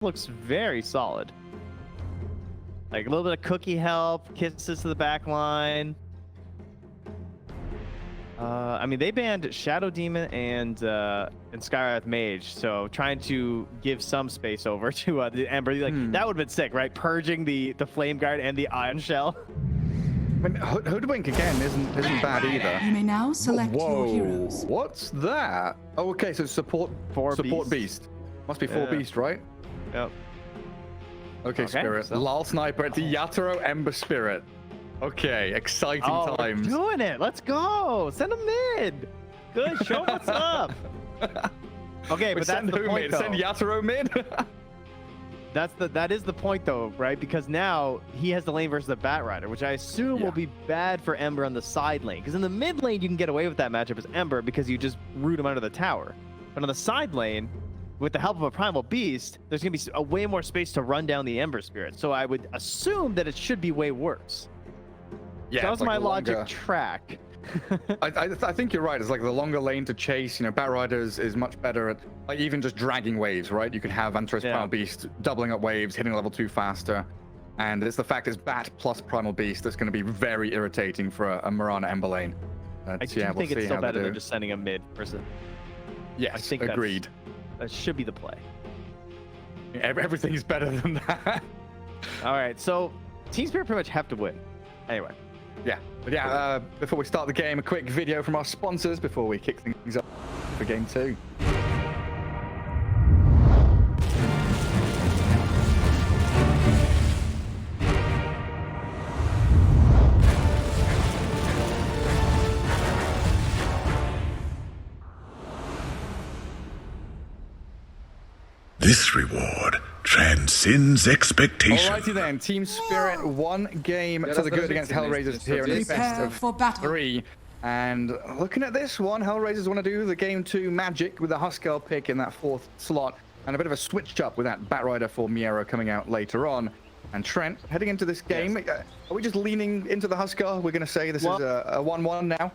looks very solid. Like a little bit of cookie help, kisses to the back line. I mean, they banned Shadow Demon and Skywrath Mage, so trying to give some space over to the Ember. Like that would have been sick, right? Purging the Flame Guard and the Ion Shell. I mean, Hoodwink again isn't bad either. You may now select Whoa, your heroes. what's that? Oh, okay, so support beast. Must be 4 beast, right? Yep. Okay, Spirit. So. Larl Sniper at the Yatoro Ember Spirit. Okay, exciting times. We're doing it. Let's go. Send them mid. Good. Show 'em what's up. Okay, but that's the point, though. Send Yatoro mid. That is the point, though, right? Because now he has the lane versus the Bat Rider, which I assume will be bad for Ember on the side lane. Because in the mid lane, you can get away with that matchup as Ember because you just root him under the tower. But on the side lane, with the help of a Primal Beast, there's going to be a way more space to run down the Ember Spirit. So I would assume that it should be way worse. Yeah, so that was like my longer... logic track. I think you're right. It's like the longer lane to chase. You know, Bat Rider is much better at like even just dragging waves, right? You can have Antares Primal Beast doubling up waves, hitting level 2 faster. And it's the fact it's Bat plus Primal Beast that's going to be very irritating for a Mirana Ember lane. I do think it's still better than just sending a mid person. Yes, I think agreed. That should be the play. Everything's better than that. All right, so Team Spirit pretty much have to win. Anyway. Yeah, but yeah, before we start the game, a quick video from our sponsors before we kick things up for game 2. This reward transcends expectation. Alrighty then, Team Spirit, 1 game to the good against Hellraisers here in the best of 3. And looking at this one, Hellraisers want to do the game 2 magic with the Huskarl pick in that 4th slot, and a bit of a switch up with that Bat Rider for Miero coming out later on. And Trent, heading into this game, are we just leaning into the Huskarl? We're going to say this is a 1-1 now?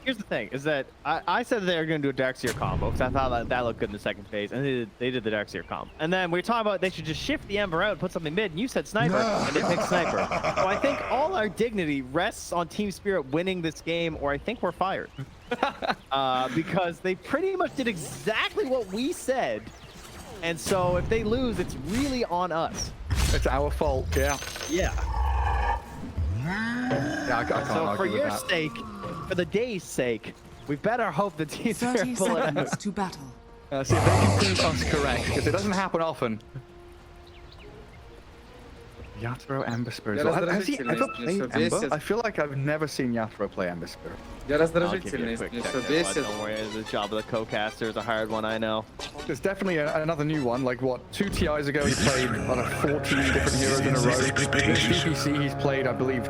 Here's the thing, is that I said they were going to do a Darkseer combo because I thought that looked good in the second phase, and they did the Darkseer combo. And then we were talking about they should just shift the Ember out and put something mid, and you said Sniper, and they picked Sniper. So I think all our dignity rests on Team Spirit winning this game, or I think we're fired. Because they pretty much did exactly what we said, and so if they lose, it's really on us. It's our fault, yeah. Yeah. Yeah, I can't so for argue with your that. sake, for the day's sake, we better hope the Team 30 Spirit pull it seconds out. to battle. See if they can prove us correct, because it doesn't happen often. Yatoro Ember Spirit. Has he ever played Ember? I feel like I've never seen Yatoro play Ember Spirit. I'll give you a quick check there, bud. Don't worry, the job of the co-caster is a hard one, I know. There's definitely another new one. Like, what, 2 TIs ago he played on 14 different heroes in a row. This DPC he's played, I believe,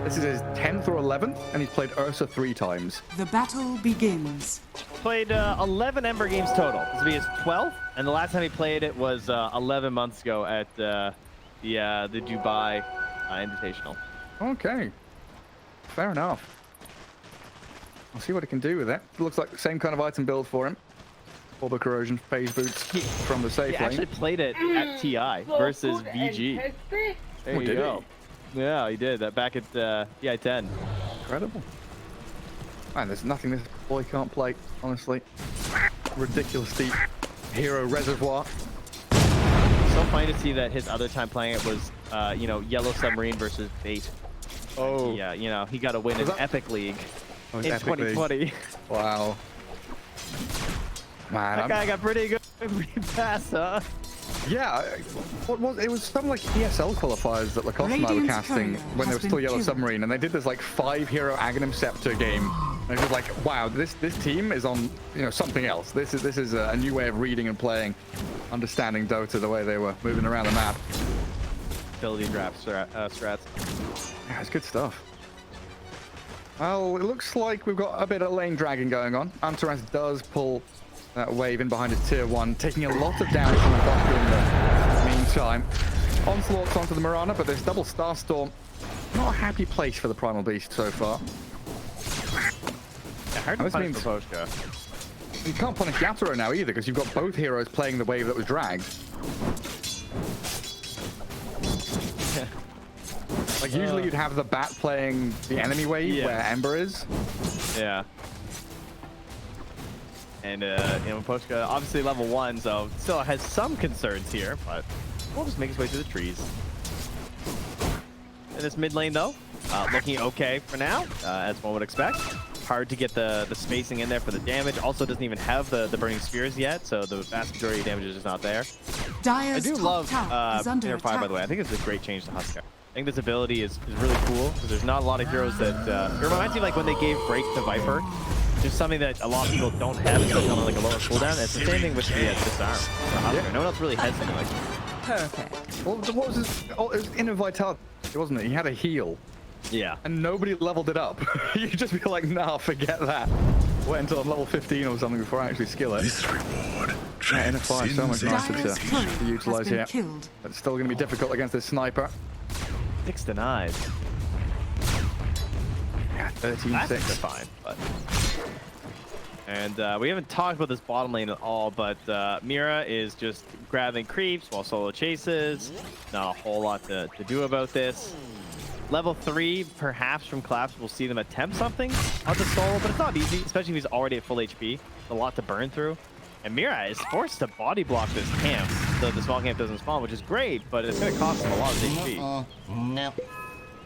this is his 10th or 11th, and he's played Ursa 3 times. The battle begins. Played 11 Ember games total. This will be his 12th, and the last time he played it was 11 months ago at the Dubai Invitational. Okay, fair enough. I'll see what it can do with it. It looks like the same kind of item build for him. Orbital Corrosion, phase boots from the safe lane. He actually played it at TI versus VG. There you go. Yeah, he did that back at TI10. Incredible. Man, there's nothing this boy can't play, honestly. Ridiculous deep hero reservoir. So funny to see that his other time playing it was, Yellow Submarine versus Bait. Oh. Yeah, he got a win in Epic League in 2020. Wow. Man, that guy got pretty good pretty fast, huh? Yeah, it was something like ESL qualifiers that Lacoste and I were casting when there was still Yellow Submarine, and they did this like 5-hero Aghanim Scepter game. And it was like, wow, this team is on something else. This is a new way of reading and playing, understanding Dota the way they were moving around the map. Ability draft strats. Yeah, it's good stuff. Well, it looks like we've got a bit of lane dragging going on. Antares does pull that wave in behind his tier 1, taking a lot of damage from the bot in the meantime. Onslaught's onto the Mirana, but this double Starstorm, not a happy place for the Primal Beast so far. Yeah, hard to punish Proposhka. You can't punish Yatoro now either, because you've got both heroes playing the wave that was dragged. Like usually you'd have the bat playing the enemy wave where Ember is. Yeah. And you know, Pochka obviously level 1, so still has some concerns here, but we'll just make his way through the trees. In this mid lane though, looking okay for now, as one would expect. Hard to get the spacing in there for the damage. Also doesn't even have the burning spears yet, so the vast majority of damage is just not there. I do love Inner Fire, by the way. I think it's a great change to Huskar. I think this ability is really cool because there's not a lot of heroes that it reminds me of like when they gave Break to Viper. Just something that a lot of people don't have, especially on like a lower cooldown. It's the same thing with the Disarm. Yeah. No one else really has something like that. Perfect. Well, what was his? Oh, it was Inner Vitality, wasn't it? He had a heal. Yeah. And nobody leveled it up. You'd just be like, nah, forget that. Wait until I'm level 15 or something before I actually skill it. This reward Inner Fire is so much nicer Dyer's to utilize here. killed. But it's still going to be difficult against this sniper. 6 denied. Yeah, 13-6. That's fine, but... And we haven't talked about this bottom lane at all, but Mira is just grabbing creeps while solo chases. Not a whole lot to do about this. Level 3, perhaps from Collapse, we'll see them attempt something on the solo, but it's not easy, especially if he's already at full HP. A lot to burn through. And Mira is forced to body block this camp, so the small camp doesn't spawn, which is great, but it's going to cost him a lot of HP. No.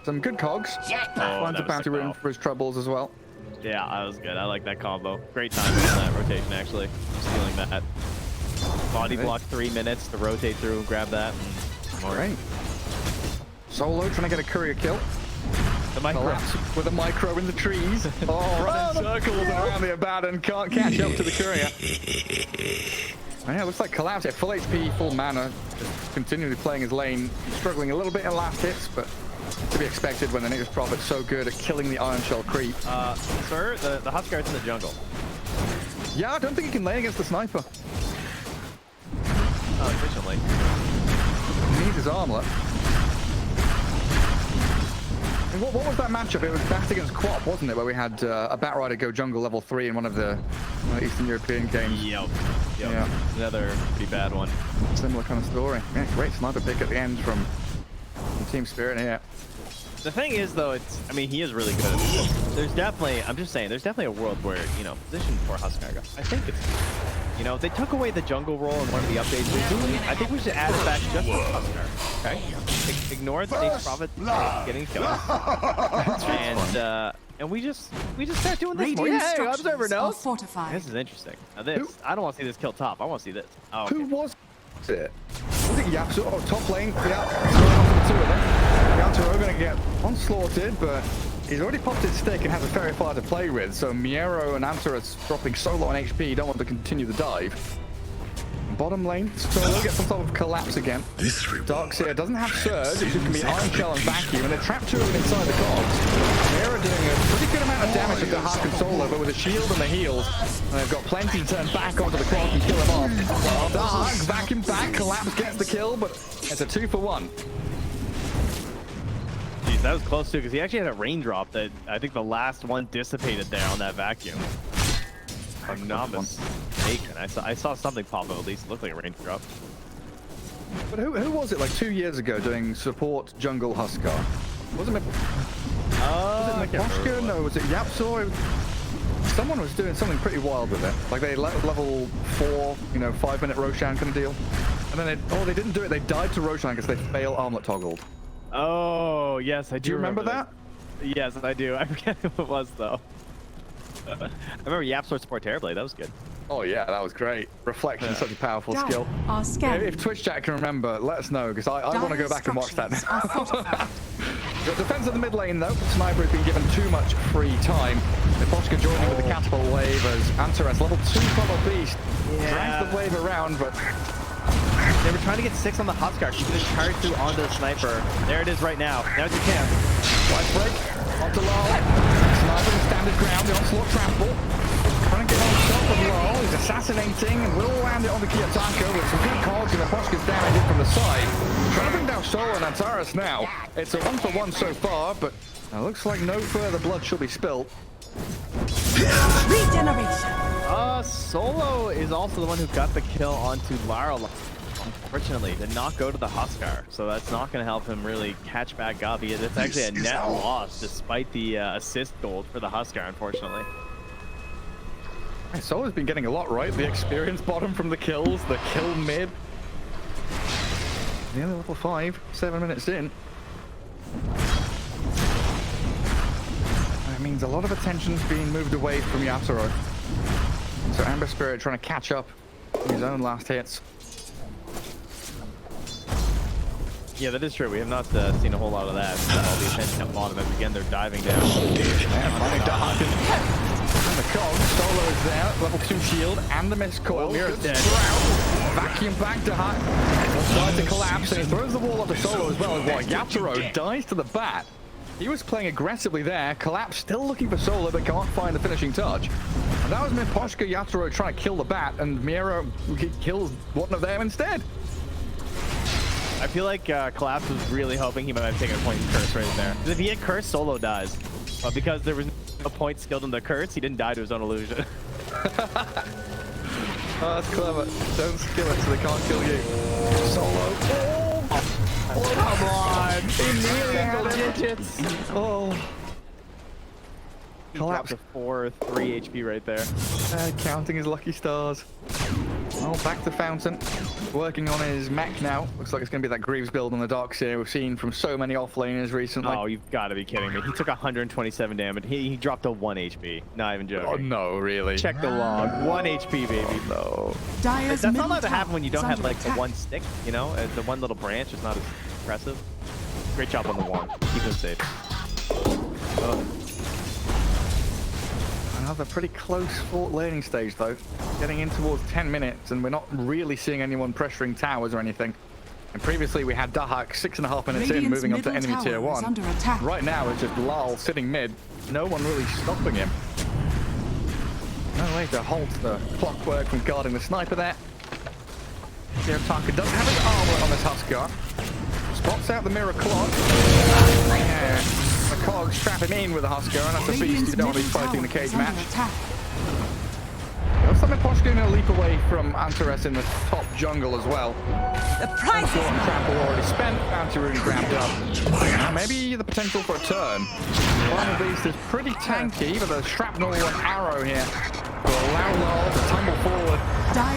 Some good cogs. Finds a bounty rune for his troubles as well. Yeah, that was good. I like that combo. Great timing on that rotation, actually. Stealing that. Body block 3 minutes to rotate through and grab that. All right. Solo trying to get a courier kill. The micro. Collapse with a micro in the trees. Oh, running circles around the Abaddon. Can't catch up to the courier. Oh, yeah, looks like Collapse at full HP, full mana. Just continually playing his lane. Struggling a little bit in last hits, but to be expected when the Nature's Prophet's so good at killing the Iron Shell creep. Sir, the Huskard's in the jungle. Yeah, I don't think he can lay against the sniper. Efficiently. He needs his armlet. And what was that matchup? It was Bat against Quap, wasn't it? Where we had a Bat Rider go jungle level 3 in one of the Eastern European games. Yep. Yeah. Another pretty bad one. Similar kind of story. Yeah, great sniper pick at the end from Team Spirit here. The thing is, though, I mean, he is really good at this. There's definitely, I'm just saying, there's definitely a world where, you know, position for Huskar. I think it's, you know, they took away the jungle role in one of the updates recently. I think we should add it back just for Huskar. Okay? Ignore the Nature's Prophet getting killed. And we just start doing this more. Yeah, hey, Observer knows. This is interesting. Now this, I don't want to see this kill top. I want to see this. Oh, okay. Who was it? Was it Yatoro? Oh, top lane. Yeah. Two of them. Yatoro going to get onslaughted, but he's already popped his stick and has a Fairy Fire to play with, so Miero and Antaras dropping so low on HP, don't want to continue the dive. Bottom lane, Solo gets on top of Collapse again. Darkseer doesn't have Surge, it's just going to be Iron Shell and Vacuum, and they're trapped 2 of them inside the cogs. Miero doing a pretty good amount of damage to Hark and Solo, but with a shield and the heals, and they've got plenty to turn back onto the clock and kill him off. Dark, Vacuum back, Collapse gets the kill, but it's a 2 for 1. Jeez, that was close too, because he actually had a raindrop that I think the last one dissipated there on that vacuum. If I'm not mistaken. I saw something pop up, at least it looked like a raindrop. But who was it like 2 years ago doing support jungle Huskar? Was it Mikoshka? No, was it Yapsor? Someone was doing something pretty wild with it. Like they level 4, you know, 5-minute Roshan kind of deal. And then they didn't do it. They died to Roshan because they fail armlet toggled. Oh, yes, I do. Do you remember that? Yes, I do. I forget who it was, though. I remember Yapsor support Terrorblade. That was good. Oh, yeah, that was great. Reflection, such a powerful skill. If Twitch chat can remember, let us know, because I want to go back and watch that now. The defense of the mid lane, though. Sniper has been given too much free time. Niposhka joining with the catapult wave as Antaras, level 2 Funnel Beast, drags the wave around, but... They were trying to get 6 on the Huskar. She's going to charge through onto the sniper. There it is right now. Now's your chance. Life break. Onto Larl. Sniper in standard ground. The onslaught trample. Trying to get on top of Larl. He's assassinating and will land it on the Kiyotako with some good cogs and the Poshka's damage in from the side. Trying to bring down Solo and Antaras now. It's a 1 for 1 so far, but it looks like no further blood shall be spilt. Regeneration. Solo is also the one who got the kill onto Larl. unfortunately, did not go to the Huskar, so that's not going to help him really catch back up. It's actually a net loss despite the assist gold for the Huskar, unfortunately. Solo's been getting a lot right. The experience bottom from the kills, the kill mid. The other level 5, 7 minutes in. That means a lot of attention's being moved away from Yatoro. So Ember Spirit trying to catch up on his own last hits. Yeah, that is true. We have not seen a whole lot of that. All the attention at bottom, as again, they're diving down. And the cog, Solo is there, level 2 shield, and the missed coil. Mira's dead. Vacuum back to Hut. Tries to collapse, and he throws the wall up to Solo as well. As well. Yatoro dies to the bat. He was playing aggressively there. Collapse still looking for Solo, but can't find the finishing touch. And that was Miposhka Yatoro trying to kill the bat, and Mira kills one of them instead. I feel like Collapse was really hoping he might have taken a point in Curse right there. Because if he had Curse, Solo dies. But because there was no point skilled in the Curse, he didn't die to his own illusion. Oh, that's clever. Don't skill it so they can't kill you. Solo. Oh, come on. In single digits. Oh. Collapse to 4, 3 HP right there. Counting his lucky stars. Oh, back to Fountain. Working on his mech now. Looks like it's going to be that Greaves build on the docks here. We've seen from so many offlaners recently. Oh, you've got to be kidding me. He took 127 damage. He dropped to 1 HP. Not even joking. Oh, no, really? Check the log. 1 HP, baby. No. That's not allowed to happen when you don't have, like, the one stick, you know? The one little branch is not as impressive. Great job on the one. Keep him safe. Oh. Another pretty close fort laning stage, though. Getting in towards 10 minutes, and we're not really seeing anyone pressuring towers or anything. And previously, we had Dahak 6.5 minutes in, moving on to enemy tier 1. Right now, it's just Larl sitting mid. No one really stopping him. No way to halt the clockwork from guarding the sniper there. Taka does have his armor on this Huskar. Spots out the mirror clock. Yeah. The cogs trap him in with the Huskar, and that's a beast you don't want to be fighting in the cage match. Looks like Miposhka going to leap away from Antares in the top jungle as well. The price is Trample already spent, Anti-Rune grabbed up. Now maybe the potential for a turn. Primal Beast is pretty tanky, but the shrapnel and arrow here will allow Larl to tumble forward,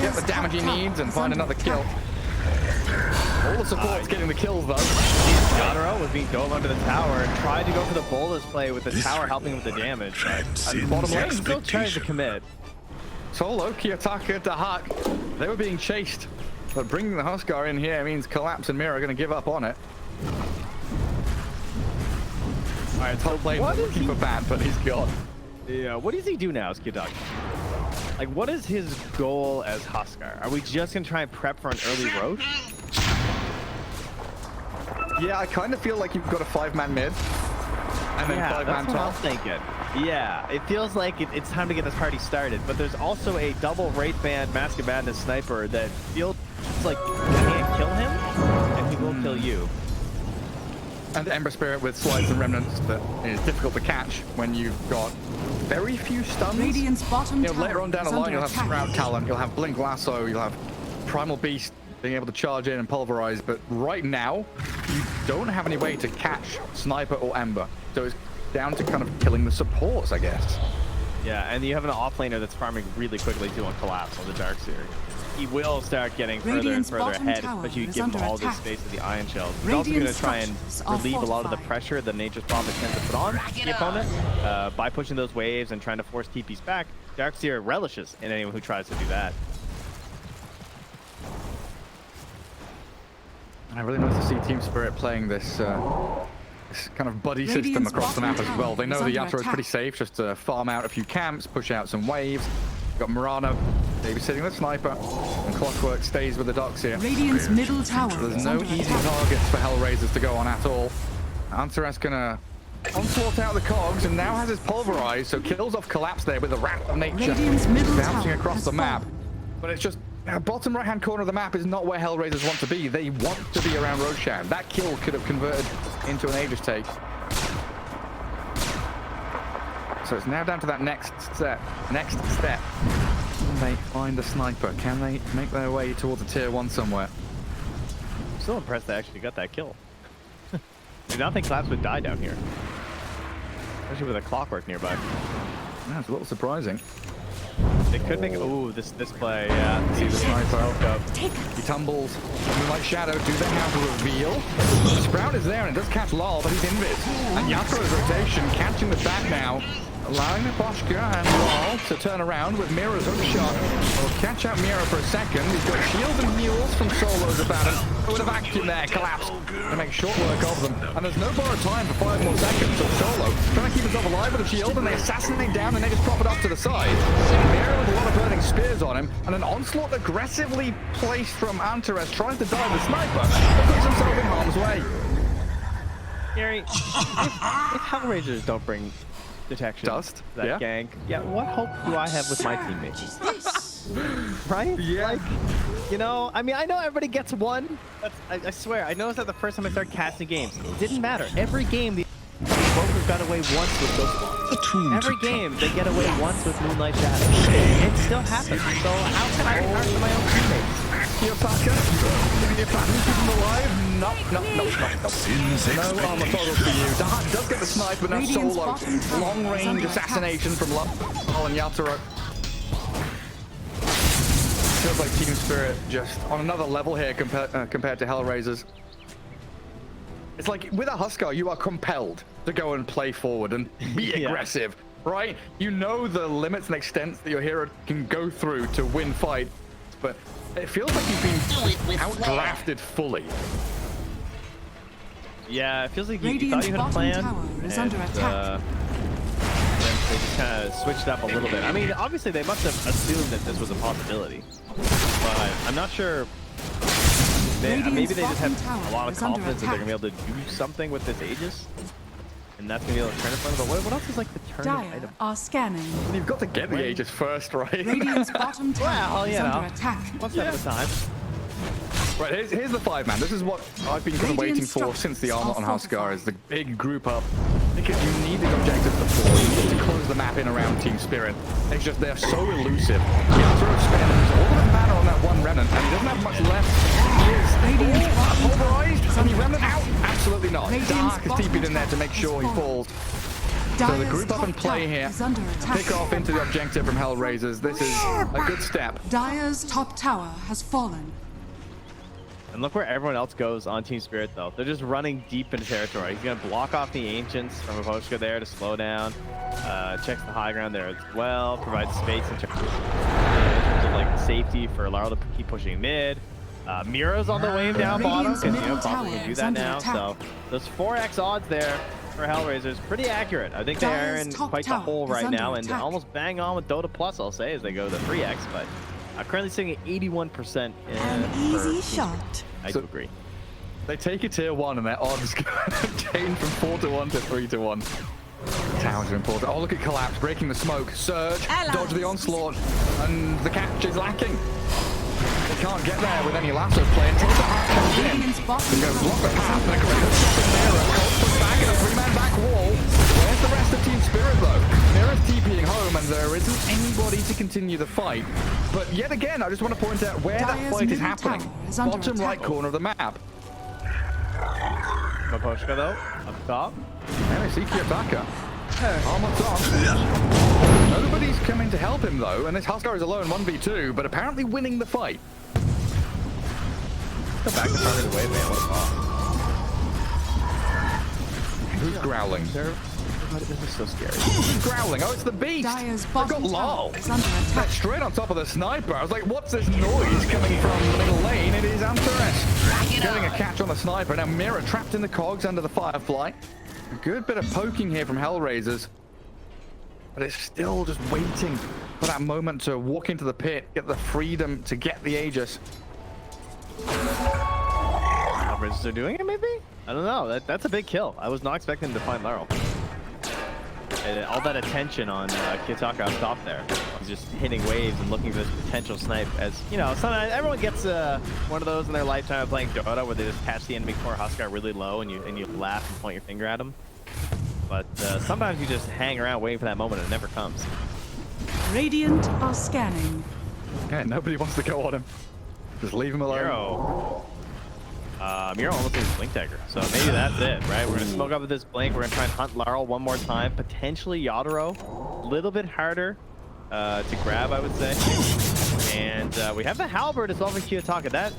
get the damage he needs, and find another kill. All the support's getting the kills, though. Yatoro was being dove under the tower and tried to go for the bolus play with the tower helping with the damage. And bottom lane still trying to commit. Solo, Kiyotaka, Dahak, they were being chased. But bringing the Huskar in here means Collapse and Mira are going to give up on it. Alright, top lane looking for Bat, but he's gone. Yeah, what does he do now, Kiyotaka? Like, what is his goal as Huskar? Are we just going to try and prep for an early roach? Yeah, I kind of feel like you've got a 5-man mid. And then 5-man top. I'm thinking. Yeah, it feels like it's time to get this party started. But there's also a double Wraith Band Mask of Madness sniper that feels like you can't kill him, and he will kill you. And Ember Spirit with slides and remnants that is difficult to catch when you've got very few stuns. Radiant's bottom tower later on down the line, you'll have attack. Sprout Talon, you'll have Blink Lasso, you'll have Primal Beast being able to charge in and pulverize. But right now, you don't have any way to catch Sniper or Ember. So it's down to kind of killing the supports, I guess. Yeah, and you have an offlaner that's farming really quickly too on Collapse on the Darkseer. He will start getting further and further ahead, but you give him all this space of the Iron Shells. He's also going to try and relieve a lot of the pressure that Nature's Prophet tends to put on the opponent by pushing those waves and trying to force TPs back. Darkseer relishes in anyone who tries to do that. And I really nice to see Team Spirit playing this this kind of buddy system across the map as well. They know the Yatoro is pretty safe, just to farm out a few camps, push out some waves. Got Murano babysitting the sniper, and Clockwork stays with the docks here. Radiant's middle tower. So there's no easy targets for Hellraisers to go on at all. Antares gonna onslaught out the cogs, and now has his pulverize, so kills off Collapse there with the Rat of Nature bouncing across the map. But it's just bottom right-hand corner of the map is not where Hellraisers want to be. They want to be around Roshan. That kill could have converted into an Aegis take. So it's now down to that next step. Can they find a sniper? Can they make their way towards a tier 1 somewhere? still impressed they actually got that kill. I did not think Collapse would die down here. Especially with a clockwork nearby. That's a little surprising. They could make ooh, this play, yeah. See the sniper. Up. He tumbles. Moonlight Shadow, do they have a reveal? Sprout is there and it does catch Larl, but he's invis. And Yatoro's rotation, catching the back now. Allowing the Boschka and Larl to turn around with Mira's hook shot. We'll catch out Mira for a second. He's got shields and mules from Solo's about him. With a vacuum there, collapse. To make short work of them. And there's no borrowed time for 5 more seconds. So Solo trying to keep himself alive with a shield, and they assassinate down and they just prop it off to the side. Mira with a lot of burning spears on him, and an onslaught aggressively placed from Antares tries to dive the sniper, but puts himself in harm's way. Gary, if Hellraisers don't bring detection Dust, that yeah. gank, yeah, what hope do I have with my teammates? Right? Yeah. Like, you know, I mean, I know everybody gets one. But I swear, I noticed that the first time I started casting games, it didn't matter. Every game, the Brokers got away once with those. Every game, they get away once with Moonlight Shadow. It still happens. So how can I hurt my own teammates? Yataka, giving you platinum, keep him alive. No. No armor toggles for you. Dart does get the snipe, but now Solo. Long range assassination from Larl and Yatoro. Feels like Team Spirit just on another level here compared to Hellraisers. It's like with a Huskar, you are compelled to go and play forward and be aggressive, right? You know the limits and extents that your hero can go through to win fight, but it feels like you've been outdrafted fully. Yeah, it feels like you thought you had a plan, and under attack. they just kind of switched up a little bit. I mean, obviously they must have assumed that this was a possibility, but I'm not sure. Maybe they just have a lot of confidence that they're gonna be able to do something with this Aegis, and that's gonna be able to turn it for them. But what else is like the turning item? Are scanning. Well, you've got to get the Aegis first, right? Radiant's bottom tower is under attack. One step at a time. Right, here's the 5-man. This is what I've been kind of waiting for since the armor on Huskar, is the big group up. Because you need the objectives to fall. You need to close the map in around Team Spirit. It's just, they're so elusive. Yatoro spends all of the mana on that one remnant, and he doesn't have much left. He is pulverized. Can he remnant out? Absolutely not. Dark is TP'd in there to make sure he falls. So the group up and play here. Pick off into the objective from Hellraisers. This is a good step. Dire's top tower has fallen. And look where everyone else goes on Team Spirit, though. They're just running deep into territory. He's going to block off the Ancients from Aposhka there to slow down. Checks the high ground there as well. Provides space in terms of like safety for Larl to keep pushing mid. Mira's on the wave down bottom, because, you know, Papa can do that now. So those 4x odds there for Hellraisers, pretty accurate. I think they are in quite the hole right now, and almost bang on with DOTA+, I'll say, as they go to 3x, but I'm currently sitting at 81%. An easy shot. I do agree. They take a tier 1 and their odds change from 4 to 1 to 3 to 1. Towers are important. Oh, look at Collapse, breaking the smoke. Surge, dodge the onslaught, and the catch is lacking. They can't get there with any lasso play until the heart comes in. They go block the path, and a great shot from Mira. Colt puts back in a 3-man back wall. Where's the rest of Team Spirit, though? Mira's TPing home, and there isn't anybody to continue the fight. But yet again, I just want to point out where that fight is happening. Bottom right corner of the map. Maposhka, though, up top. And I see Kiyotaka. Armor's on. Nobody's coming to help him, though, and this Huskar is alone 1v2, but apparently winning the fight. Go back and turn it away, man. What a ball. Who's growling? This is so scary. Who's growling? Oh, it's the beast! They've got Larl. They're straight on top of the sniper. I was like, what's this noise coming from the middle lane? It is Antares. Getting a catch on the sniper. Now Mira trapped in the cogs under the Firefly. A good bit of poking here from Hellraisers. But it's still just waiting for that moment to walk into the pit, get the freedom to get the Aegis. Hellraisers are doing it, maybe? I don't know. That's a big kill. I was not expecting to find Larl. And all that attention on Kiyotaka up top there. He's just hitting waves and looking for this potential snipe. As you know, sometimes everyone gets one of those in their lifetime of playing Dota, where they just catch the enemy core Huskar really low, and you laugh and point your finger at them. But sometimes you just hang around waiting for that moment, and it never comes. Radiant are scanning. Yeah, nobody wants to go on him. Just leave him alone. Hero. Miro almost needs a blink dagger, so maybe that's it, right? We're gonna smoke up with this blink. We're gonna try and hunt Larl one more time, potentially Yatoro. A little bit harder to grab, I would say. And we have the halberd as well for Kiyotaka. That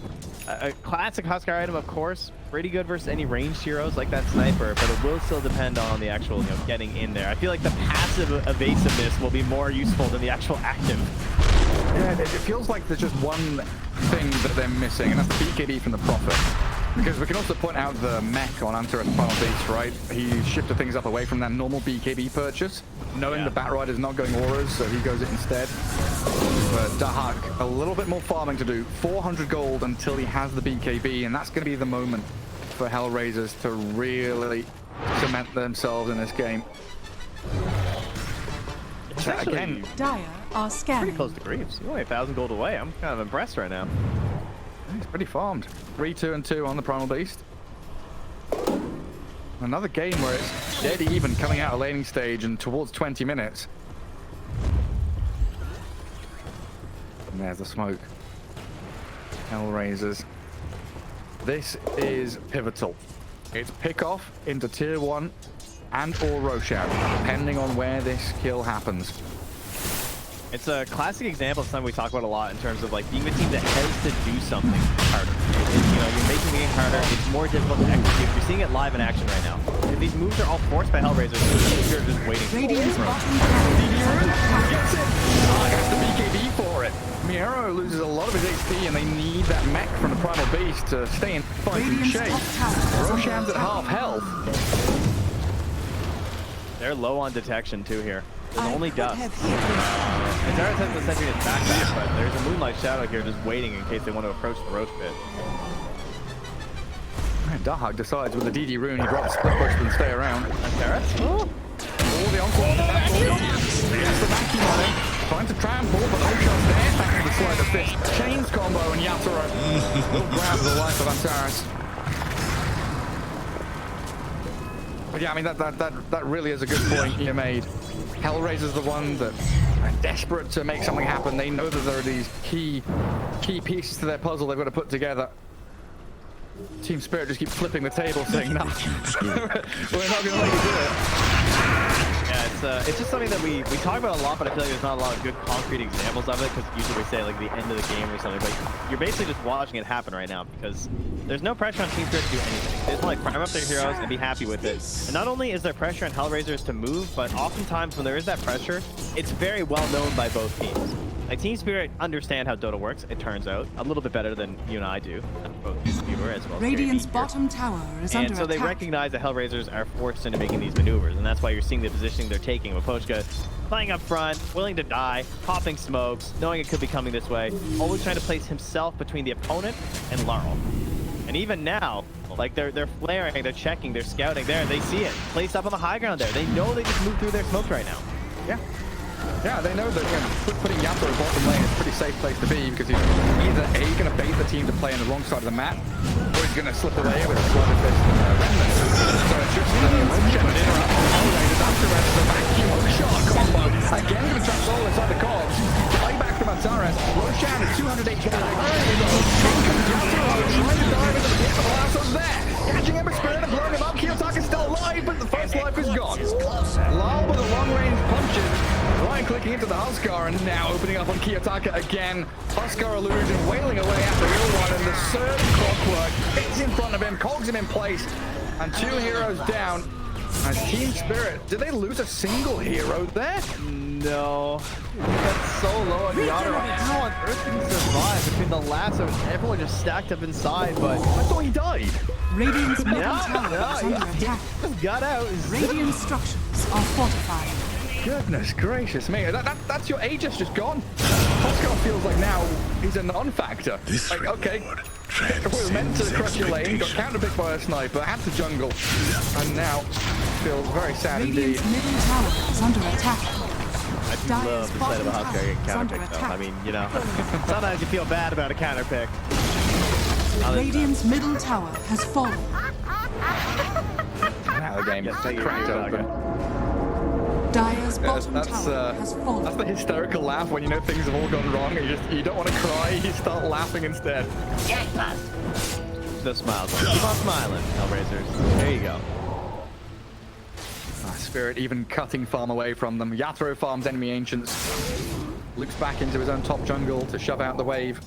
a classic Huskar item, of course. Pretty good versus any ranged heroes like that sniper, but it will still depend on the actual, getting in there. I feel like the passive evasiveness will be more useful than the actual active. Yeah, it feels like there's just one thing that they're missing, and that's the BKB from the Prophet. Because we can also point out the mech on Anta at the final beast, right? He shifted things up away from that normal BKB purchase, knowing the Batrider's not going auras, so he goes it instead. But Dahak, a little bit more farming to do. 400 gold until he has the BKB, and that's going to be the moment for Hellraisers to really cement themselves in this game. Again, Dire are scanning. pretty close to Greaves. You're only 1,000 gold away. I'm kind of impressed right now. He's pretty farmed. 3-2-2 on the Primal Beast. Another game where it's dead even coming out of laning stage and towards 20 minutes. And there's the smoke. Hellraisers. This is pivotal. It's pick off into tier 1 and or Roshan, depending on where this kill happens. It's a classic example of something we talk about a lot in terms of like being the team that has to do something harder. You're making the game harder. It's more difficult to execute. You're seeing it live in action right now. And these moves are all forced by Hellraisers. You're just waiting. Radiant's for it. bottom tower Gets it! Oh, gets the BKB for it. Miero loses a lot of his HP, and they need that mech from the Primal Beast to stay in fighting Radiant's shape. top tower is Roshan's under at half health. They're low on detection too here. There's I only could dust. have hit It's hard to the sentry is back, but there's a Moonlight Shadow here just waiting in case they want to approach the Roach Pit. Dahak decides with the DD rune, he drops split push and stay around. Oh, The onslaught. Yes, the vacuum on him. Trying to trample, but no shots there. Thanks to the sleight of fist. Chains combo and Yatoro will grab the life of Antares. But yeah, I mean, that really is a good point you made. Hellraiser's the one that are desperate to make something happen. They know that there are these key pieces to their puzzle they've got to put together. Team Spirit just keep flipping the table, saying, "No, we're not going to let you do it." Yeah, it's just something that we talk about a lot, but I feel like there's not a lot of good concrete examples of it because usually we say like the end of the game or something. But you're basically just watching it happen right now because there's no pressure on Team Spirit to do anything. They just want to like prime up their heroes and be happy with it. And not only is there pressure on Hellraisers to move, but oftentimes when there is that pressure, it's very well known by both teams. Like Team Spirit understand how Dota works, it turns out, a little bit better than you and I do, both viewer as well as Radiant's here. bottom tower is under And so attack. they recognize that Hellraisers are forced into making these maneuvers, and that's why you're seeing the positioning they're taking. Wapochka playing up front, willing to die, popping smokes, knowing it could be coming this way, always trying to place himself between the opponent and Larl. And even now, like they're flaring, they're checking, they're scouting there, they see it. Placed up on the high ground there. They know they just moved through their smokes right now. Yeah. Yeah, they know that putting Yatoro bottom lane is a pretty safe place to be because he's either A, going to bait the team to play on the wrong side of the map, or he's going to slip away with a sleight of fist remnant. So it's just Roshan interrupt Hellraisers after the vacuum shot combo. Again, going to trap Soul inside the cogs. Play back from Antares. Roshan is 200 HP. Early though. Yatoro trying to dive into the pit, but Lasso's there. Catching Ember Spirit and blowing him up. Kiyotaka's still alive, but the first life is gone. Larl with the long-range punches. Ryan clicking into the Huskar and now opening up on Kiyotaka again. Huskar illusion wailing away at the real one, and the surge clockwork hits in front of him, cogs him in place, and 2 heroes down. As Team Spirit, did they lose a single hero there? No. That's so low on Yatoro. How on earth can he survive between the lasso and everyone just stacked up inside, but I thought he died. Radiant's middle tower is under attack. just got out. Radiant structures are fortified. Goodness gracious me, that's your Aegis just gone. Huskar feels like now he's a non-factor. This Like, okay, reward we were meant to transcends crush your lane, got expectation. counterpicked by a sniper, had to jungle, and now feels very sad indeed. Radiant's middle tower is under attack. I do Dire's love the sight of a bottom Huskar getting tower is under counterpicked though. attack. I mean, you know, sometimes you feel bad about a counterpick. Radiant's middle tower has fallen. Now the game Yes, take your cracked ear, open. Dire's Yes, bottom tower has that's the fallen. hysterical laugh when you know things have all gone wrong and you don't want to cry, you start laughing instead. Keep those smiles on. Keep on smiling, Hellraisers. There you go. Spirit even cutting farm away from them. Yatoro farms enemy ancients. Loops back into his own top jungle to shove out the wave.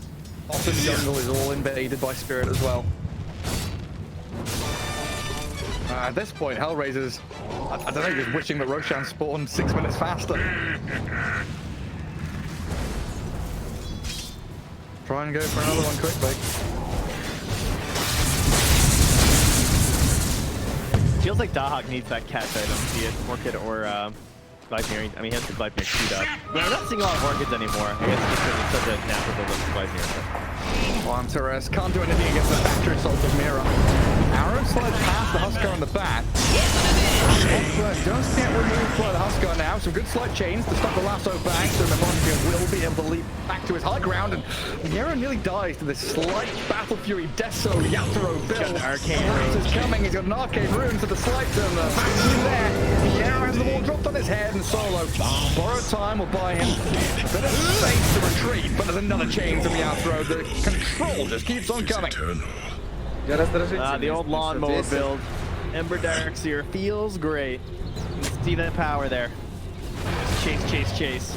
Bottom jungle is all invaded by Spirit as well. At this point, Hellraisers, I don't know, just wishing that Roshan spawned 6 minutes faster. Try and go for another one quickly. Feels like Dahak needs that catch item, be it Orchid or Gleipnir. I mean, he has the Gleipnir queued up. But I'm not seeing a lot of Orchids anymore. I guess it's because it's such a natural build of Gleipnir. Wanderers can't do anything against the factory assault of Mira. Arrow slides past the Huskar on the back. Just get removed by the Huskar now. Some good slight chains to stop the lasso back, so Mephonica will be able to leap back to his high ground. And Mira nearly dies to this slight Battle Fury Deso Yatoro build. Arcane Rune is coming. He's got an arcane rune to the slides and the vacuum there. Mira has the wall dropped on his head, and Solo borrowed time will buy him a bit of space to retreat. But there's another chain from Yatoro. The control just keeps on coming. The old lawnmower build. Ember Darkseer feels great. You can see that power there. Chase, chase, chase.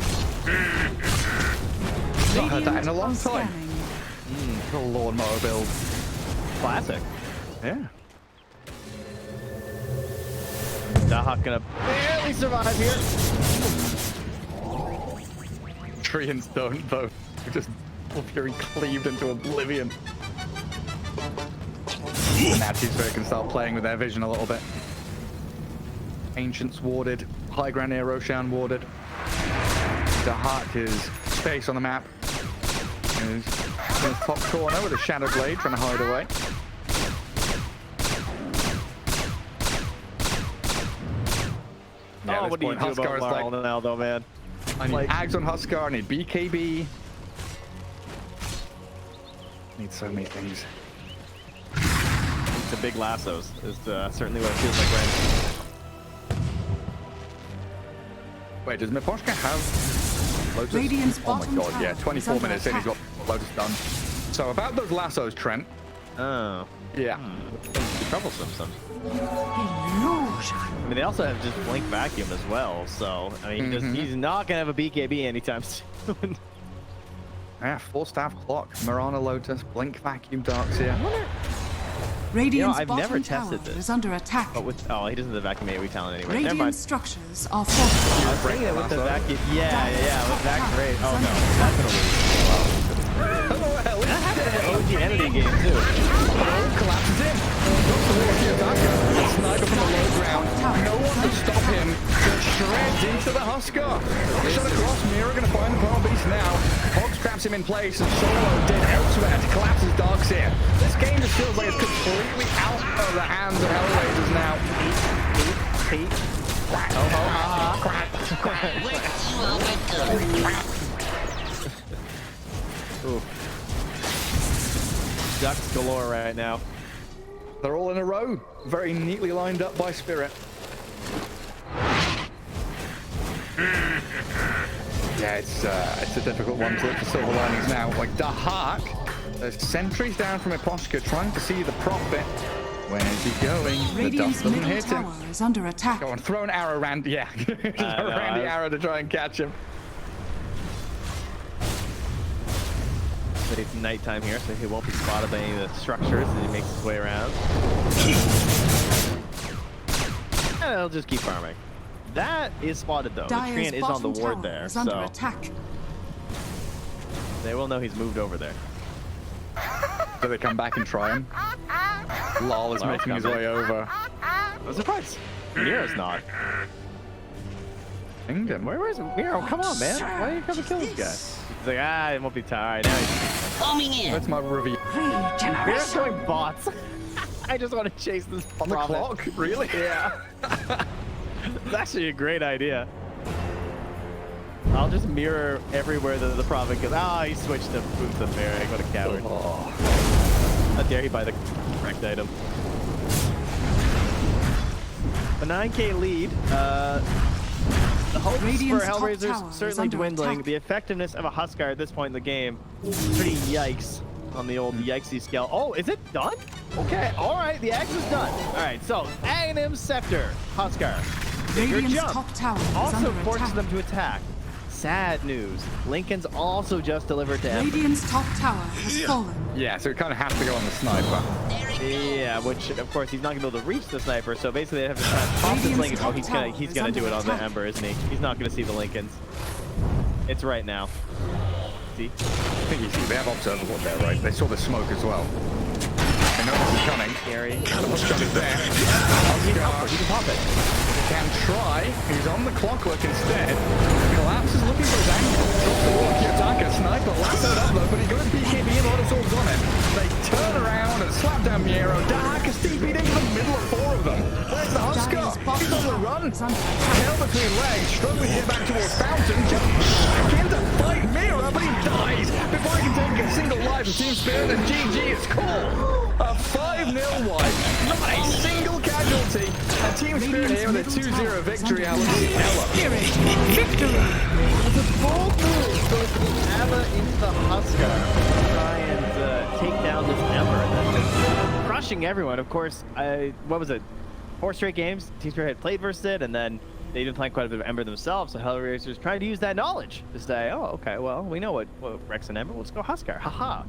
Not heard that in a long time. The lawnmower build. Classic. Yeah. Dahak gonna barely survive here. Treants don't, though. Just Fury cleaved into oblivion. And now T-Spirit can start playing with their vision a little bit. Ancients warded. High ground near Roshan warded. Dahak is space on the map. Is in the top corner with a Shadow Blade trying to hide away. Yeah, what do you do about Larl now, though, man? I need Ags on Huskar, I need BKB. Need so many things. The big lassos is certainly what it feels like right now. Wait, does Mephonica have Lotus? Radiant's Oh my bottom god, tower yeah, is 24 under minutes in, he's got attack. Lotus done. So about those lassos, Trent. Oh. Yeah. Troublesome. I mean, they also have just Blink Vacuum as well, so, I mean, he's not going to have a BKB anytime soon. Yeah, 4-staff clock, Mirana Lotus, Blink Vacuum Darkseer. Radiant's I've bottom never tower tested this. is under attack. But with, he doesn't have the Vacuum AoE talent anyway. Never Radiant mind. structures are fortified. I was thinking it with the Vacuum. Yeah, with Vac Raid. Oh no, that's gonna lose. That happened in the OG Entity game too. Collapses in. Sniper from the low ground. No one to stop him. Just shreds into the Huskar. Shot across. Mira going to find the Power Beast now. Hogs traps him in place, and Solo dead elsewhere to collapse his Darkseer. This game just feels like it's completely out of the hands of Hellraisers now. Pete. Quack. Oh, ha, quack. Ooh. Ducks galore right now. They're all in a row, very neatly lined up by Spirit. Yeah, it's a difficult one to look for silver linings now. Like Dahak, there's sentries down from Mephonica trying to see the profit. Where's he going? The dust Radiant's doesn't middle hit him. tower is under attack. Go on, throw an arrow around. Yeah, just a randy arrow to try and catch him. But it's nighttime here, so he won't be spotted by any of the structures as he makes his way around. And he'll just keep farming. That is spotted though. Dyer's the Treant is on the bottom ward tower there, is under so attack. they will know he's moved over there. Do they come back and try him? Larl is making his way over. I'm surprised. Miro's not. Kingdom. Where is Miro? Come on, man. Why don't you come and kill this guy? He's like, it won't be tired. Now he's Coming in. That's my review. Miro's going bots. I just want to chase this On the profit. clock? Really? Yeah. It's actually a great idea. I'll just mirror everywhere that the prophet goes. He switched to Boots of Ferric. What a coward. How dare he buy the correct item. A 9k lead. The hopes Radiant's for top Hellraisers tower is certainly under dwindling. attack. The effectiveness of a Huskar at this point in the game, pretty yikes on the old yikesy scale. Oh, is it done? Okay, all right, the X is done. All right, so A&M Scepter, Huskar. Bigger Radiant's jump. top tower is Also under forces attack. them to attack. Sad news. Lincoln's also just delivered to Ember. Radiant's top tower has fallen. Yeah, so we kind of have to go on the sniper. Yeah, which of course he's not gonna be able to reach the sniper, so basically they have to try and pop this Lincoln. Oh, he's gonna do it on the Ember, isn't he? He's not gonna see the Lincolns. It's right now. See? I think you see they have observable there, right? They saw the smoke as well. They know this is coming. Scary. Huskar is there. He can pop it. Can try. He's on the clockwork instead. Collapse is looking for his angle. Drops the wall. Kiyotaka sniper lassoed up though, but he got his BKB and a lot of swords on him. They turn around and slap down Miero. Dark is TP'd into the middle of 4 of them. Where's the Huskar? He's on the run. Tail between legs, struggling to get back towards Fountain. Jump back in to fight Miero, but he dies before he can take a single life of Team Spirit, and GG is called. A 5-0 wipe. Not a single casualty. And Team Spirit here with a 2-0 victory. Ella. Spirit victory. It's a bold move. So it's Ava into the Huskar to try and take down this Ember. And that's just crushing everyone. Of course, what was it? 4 straight games. Team Spirit had played versus it, and then they've been playing quite a bit of Ember themselves. So Hellraiser's trying to use that knowledge to say, oh, okay, well, we know what Rex and Ember. Let's go Huskar. Haha.